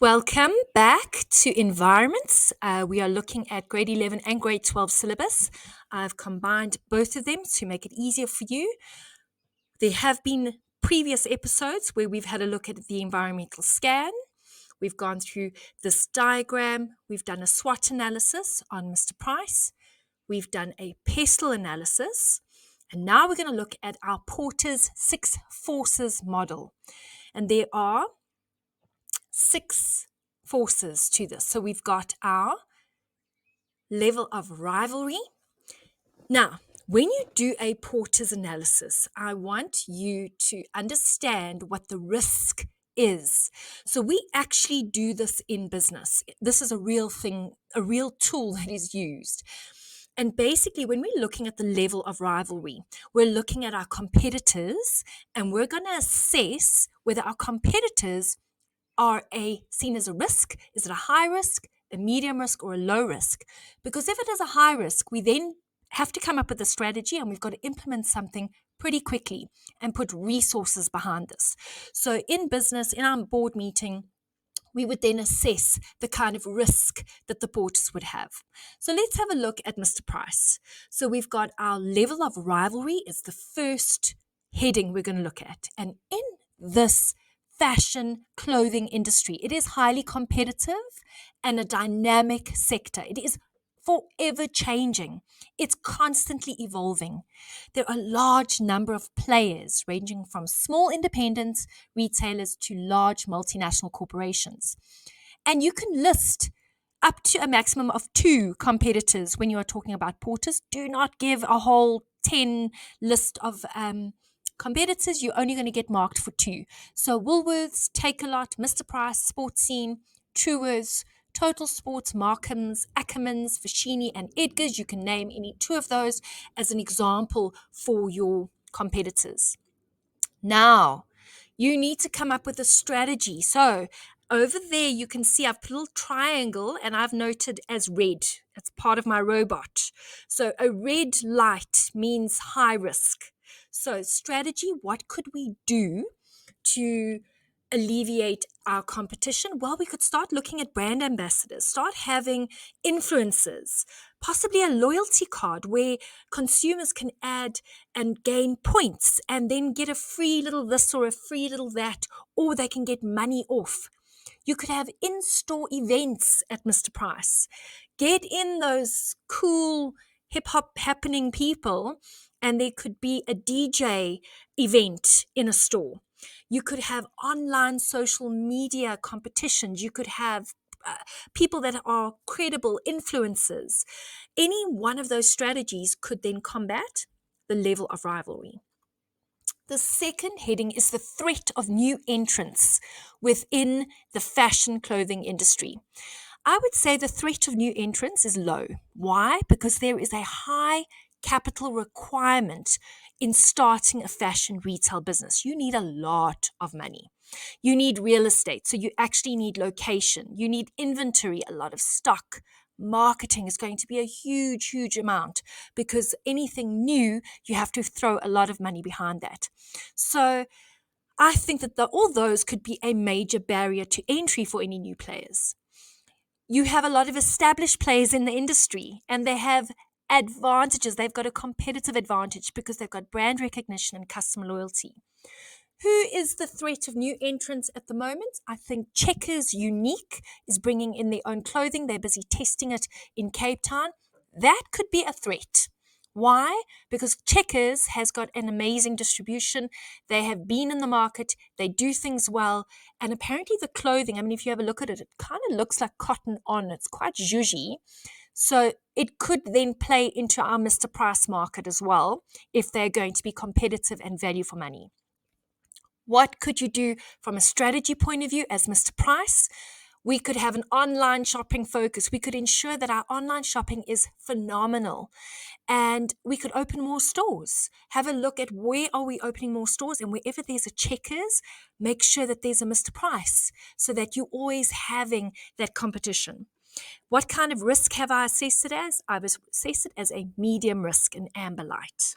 Welcome back to Environments. We are looking at grade 11 and grade 12 syllabus. I've combined both of them to make it easier for you. There have been previous episodes where we've had a look at the environmental scan. We've gone through this diagram. We've done a SWOT analysis on Mr. Price. We've done a pestle analysis. And now we're going to look at our Porter's 6 forces model. And there are 6 forces to this. So we've got our level of rivalry. Now, when you do a Porter's analysis, I want you to understand what the risk is. So we actually do this in business. This is a real thing, a real tool that is used. And basically, when we're looking at the level of rivalry, we're looking at our competitors and we're going to assess whether our competitors are seen as a risk. Is it a high risk, a medium risk, or a low risk? Because if it is a high risk, we then have to come up with a strategy and we've got to implement something pretty quickly and put resources behind this. So in business, in our board meeting, we would then assess the kind of risk that the porters would have. So let's have a look at Mr. Price. So we've got our level of rivalry is the first heading we're going to look at. And in this fashion clothing industry, it is highly competitive and a dynamic sector. It is forever changing. It's constantly evolving. There are a large number of players ranging from small independent retailers to large multinational corporations. And you can list up to a maximum of 2 competitors when you are talking about porters. Do not give a whole 10 list of competitors. You're only going to get marked for 2. So Woolworths, Takealot, Mr. Price, Sports Scene, Truworths, Total Sports, Markham's, Ackermans, Foschini, and Edgar's. You can name any 2 of those as an example for your competitors. Now, you need to come up with a strategy. So over there, you can see I've put a little triangle and I've noted as red. That's part of my robot. So a red light means high risk. So strategy, what could we do to alleviate our competition? Well, we could start looking at brand ambassadors, start having influencers, possibly a loyalty card where consumers can add and gain points and then get a free little this or a free little that, or they can get money off. You could have in-store events at Mr. Price. Get in those cool hip-hop happening people, and there could be a DJ event in a store. You could have online social media competitions. You could have people that are credible influencers. Any one of those strategies could then combat the level of rivalry. The second heading is the threat of new entrants within the fashion clothing industry. I would say the threat of new entrants is low. Why? Because there is a high capital requirement in starting a fashion retail business. You need a lot of money. You need real estate, so you actually need location. You need inventory, a lot of stock. Marketing is going to be a huge, huge amount because anything new, you have to throw a lot of money behind that. So I think that all those could be a major barrier to entry for any new players. You have a lot of established players in the industry and they have advantages. They've got a competitive advantage because they've got brand recognition and customer loyalty. Who is the threat of new entrants at the moment? I think Checkers Unique is bringing in their own clothing. They're busy testing it in Cape Town. That could be a threat. Why? Because Checkers has got an amazing distribution. They have been in the market. They do things well. And apparently the clothing, I mean, if you have a look at it, it kind of looks like cotton on. It's quite zhuzhy. So it could then play into our Mr. Price market as well if they're going to be competitive and value for money. What could you do from a strategy point of view as Mr. Price? We could have an online shopping focus. We could ensure that our online shopping is phenomenal. And we could open more stores. Have a look at where are we opening more stores, and wherever there's a Checkers, make sure that there's a Mr. Price so that you're always having that competition. What kind of risk have I assessed it as? I've assessed it as a medium risk, an amber light.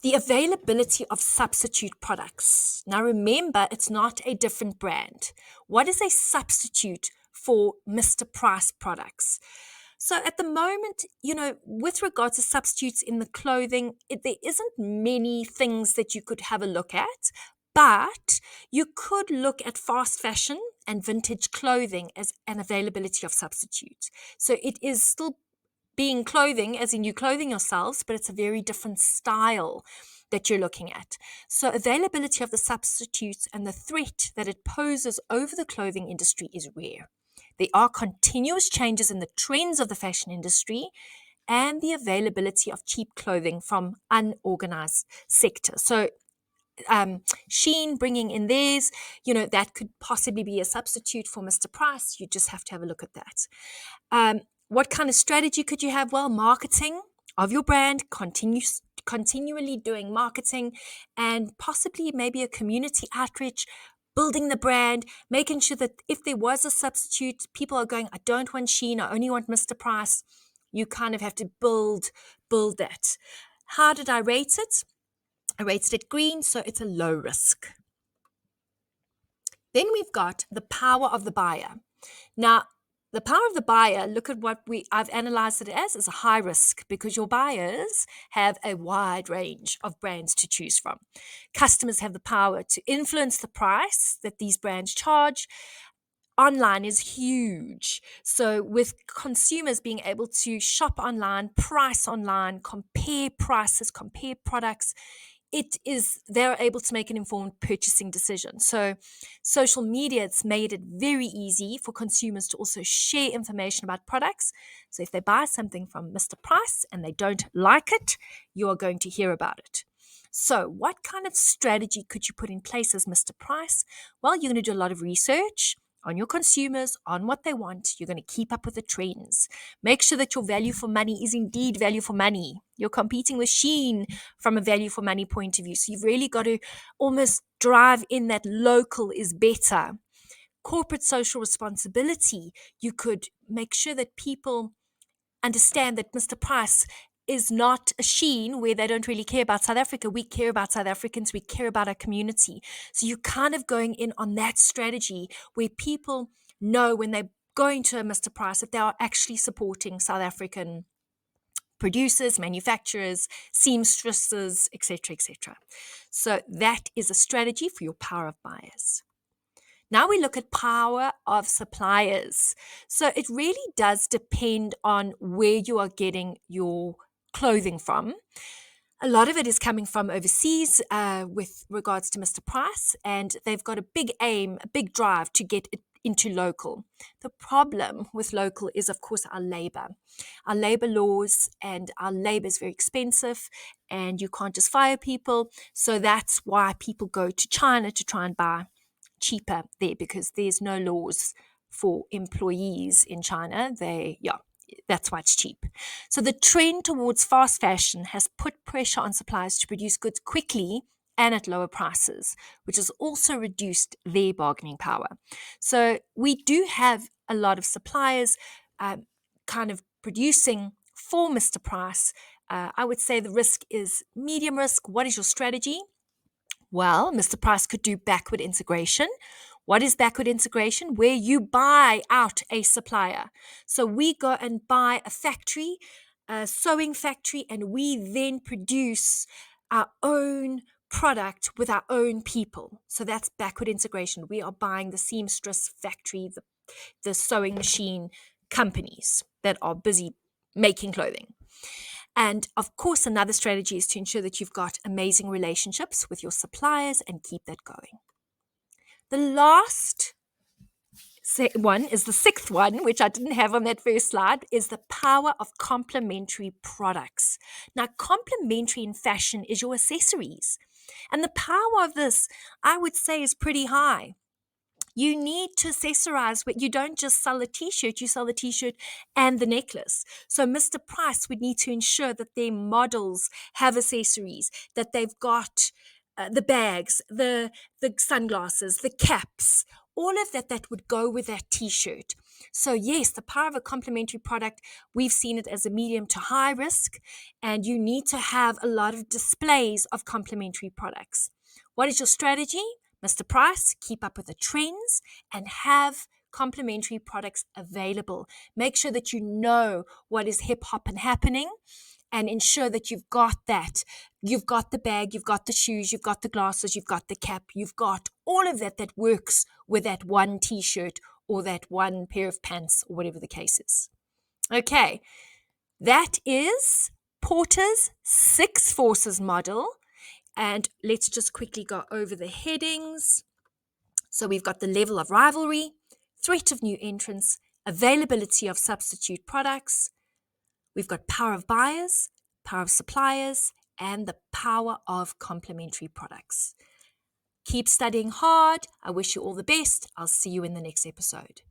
The availability of substitute products. Now remember, it's not a different brand. What is a substitute for Mr. Price products? So at the moment, with regard to substitutes in the clothing, there isn't many things that you could have a look at, but you could look at fast fashion and vintage clothing as an availability of substitute. So it is still being clothing, as in you clothing yourselves, but it's a very different style that you're looking at. So availability of the substitutes and the threat that it poses over the clothing industry is rare. There are continuous changes in the trends of the fashion industry and the availability of cheap clothing from unorganized sectors. So Shein bringing in theirs, that could possibly be a substitute for Mr. Price. You just have to have a look at that. What kind of strategy could you have? Well, marketing of your brand, continually doing marketing, and possibly maybe a community outreach, building the brand, making sure that if there was a substitute, people are going, I don't want Shein, I only want Mr. Price. You kind of have to build that. How did I rate it? I rated it green, so it's a low risk. Then we've got the power of the buyer. Now, the power of the buyer, look at what I've analyzed it as a high risk, because your buyers have a wide range of brands to choose from. Customers have the power to influence the price that these brands charge. Online is huge. So with consumers being able to shop online, price online, compare prices, compare products, they're able to make an informed purchasing decision. So social media, it's made it very easy for consumers to also share information about products. So if they buy something from Mr. Price and they don't like it, you are going to hear about it. So what kind of strategy could you put in place as Mr. Price? Well, you're going to do a lot of research on your consumers, on what they want. You're going to keep up with the trends. Make sure that your value for money is indeed value for money. You're competing with Shein from a value for money point of view. So you've really got to almost drive in that local is better. Corporate social responsibility. You could make sure that people understand that Mr. Price is not a Shein where they don't really care about South Africa. We care about South Africans. We care about our community. So you're kind of going in on that strategy where people know when they're going to a Mr. Price that they are actually supporting South African producers, manufacturers, seamstresses, etc., etc. So that is a strategy for your power of buyers. Now we look at power of suppliers. So it really does depend on where you are getting your clothing from. A lot of it is coming from overseas with regards to Mr. Price, and they've got a big aim, a big drive to get it into local. The problem with local is, of course, our labor laws, and our labor is very expensive, and you can't just fire people. So that's why people go to China to try and buy cheaper there, because there's no laws for employees in China. That's why it's cheap. So the trend towards fast fashion has put pressure on suppliers to produce goods quickly and at lower prices, which has also reduced their bargaining power. So we do have a lot of suppliers kind of producing for Mr. Price. I would say the risk is medium risk. What is your strategy? Well, Mr. Price could do backward integration. What is backward integration? Where you buy out a supplier. So we go and buy a factory, a sewing factory, and we then produce our own product with our own people. So that's backward integration. We are buying the seamstress factory, the sewing machine companies that are busy making clothing. And of course, another strategy is to ensure that you've got amazing relationships with your suppliers and keep that going. The last one is the sixth one, which I didn't have on that first slide, is the power of complementary products. Now, complementary in fashion is your accessories. And the power of this, I would say, is pretty high. You need to accessorize. You don't just sell a t-shirt, you sell the t-shirt and the necklace. So Mr. Price would need to ensure that their models have accessories, that they've got the bags, the sunglasses, the caps, all of that would go with that t-shirt. So yes, the power of a complementary product, we've seen it as a medium to high risk, and you need to have a lot of displays of complementary products. What is your strategy? Mr. Price, keep up with the trends and have complementary products available. Make sure that you know what is hip hop and happening, and ensure that you've got that. You've got the bag, you've got the shoes, you've got the glasses, you've got the cap, you've got all of that works with that one t-shirt or that one pair of pants or whatever the case is. Okay, that is Porter's 6 forces model. And let's just quickly go over the headings. So we've got the level of rivalry, threat of new entrants, availability of substitute products. We've got power of buyers, power of suppliers, and the power of complementary products. Keep studying hard. I wish you all the best. I'll see you in the next episode.